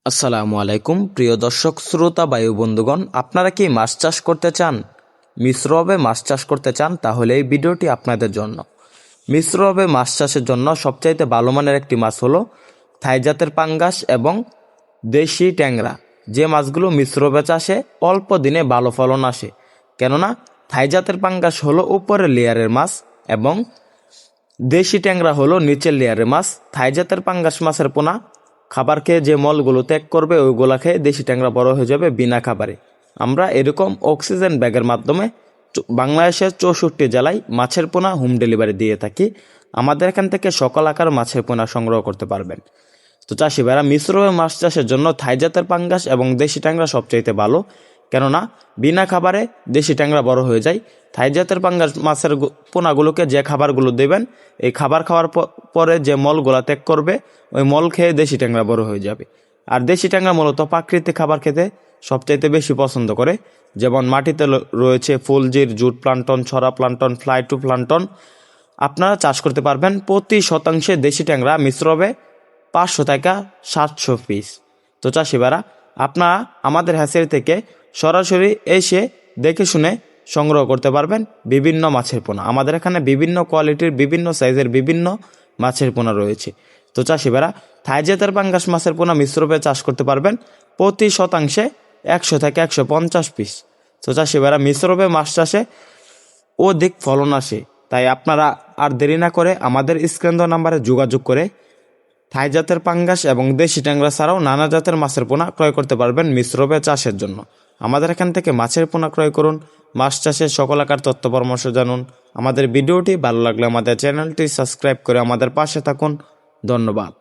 আসসালামু আলাইকুম প্রিয় দর্শক শ্রোতা বায়ু বন্ধুগণ, আপনারা কি মাছ চাষ করতে চান? মিশ্রভাবে মাছ চাষ করতে চান? তাহলে এই ভিডিওটি আপনাদের জন্য। মিশ্রভাবে মাছ চাষের জন্য সবচাইতে ভালো মানের একটি মাছ হলো থাই জাতের পাঙ্গাস এবং দেশি ট্যাংরা। যে মাছগুলো মিশ্রভাবে চাষে অল্প দিনে ভালো ফলন আসে, কেননা থাই জাতের পাঙ্গাস হলো উপরের লেয়ারের মাছ এবং দেশি ট্যাংরা হলো নিচের লেয়ারের মাছ। থাই জাতের পাঙ্গাস মাছের পোনা খাবার খেয়ে যে মলগুলো ত্যাগ করবে ওইগুলা খেয়ে দেশি ট্যাংরা বড় হয়ে যাবে বিনা খাবারে। আমরা এরকম অক্সিজেন ব্যাগের মাধ্যমে বাংলাদেশের 64 জেলায় মাছের পোনা হোম ডেলিভারি দিয়ে থাকি। আমাদের এখান থেকে সকল আকার মাছের পোনা সংগ্রহ করতে পারবেন। তো চাষি ভাইরা, মিশ্রভাবে মাছ চাষের জন্য থাই জাতের পাঙ্গাস এবং দেশি ট্যাংরা সবচাইতে ভালো, কেননা বিনা খাবারে দেশি ট্যাংরা বড় হয়ে যায়। থাই জাতের পাঙ্গাস মাছের পোনাগুলোকে যে খাবারগুলো দেবেন, এই খাবার খাওয়ার পরে যে মলগুলা ত্যাগ করবে ওই মল খেয়ে দেশি ট্যাংরা বড় হয়ে যাবে। আর দেশি ট্যাংরা মূলত প্রাকৃতিক খাবার খেতে সবচাইতে বেশি পছন্দ করে, যেমন মাটিতে রয়েছে ফুলজির, জুট প্লান্টন, ছড়া প্লান্টন, ফ্লাই টু প্লান্টন। আপনারা চাষ করতে পারবেন প্রতি শতাংশে দেশি ট্যাংরা মিশ্রভাবে 500 থেকে 700 পিস। তো চাষি ভাইরা, আপনারা আমাদের হ্যাচারি থেকে সরাসরি এসে দেখে শুনে সংগ্রহ করতে পারবেন বিভিন্ন মাছের পোনা। আমাদের এখানে বিভিন্ন কোয়ালিটির, বিভিন্ন সাইজের বিভিন্ন মাছের পোনা রয়েছে। তো চাষি ভাইরা, থাই জাতের পাঙ্গাস মাছের পোনা মিশ্রভাবে চাষ করতে পারবেন প্রতি শতাংশে 100 থেকে 150 পিস। তো চাষি ভাইরা, মিশ্রভাবে মাছ চাষে অধিক ফলন আসে, তাই আপনারা আর দেরি না করে আমাদের স্ক্রিন দেওয়া নাম্বারে যোগাযোগ করে থাই জাতের পাঙ্গাস এবং দেশি ট্যাংরা ছাড়াও নানা জাতের মাছের পোনা ক্রয় করতে পারবেন মিশ্রভাবে চাষের জন্য। আমাদের এখান থেকে মাছের পোনা ক্রয় করুন, মাছ চাষের সকল আকার তথ্য পরামর্শ জানুন। আমাদের ভিডিওটি ভালো লাগলে আমাদের চ্যানেলটি সাবস্ক্রাইব করে আমাদের পাশে থাকুন। ধন্যবাদ।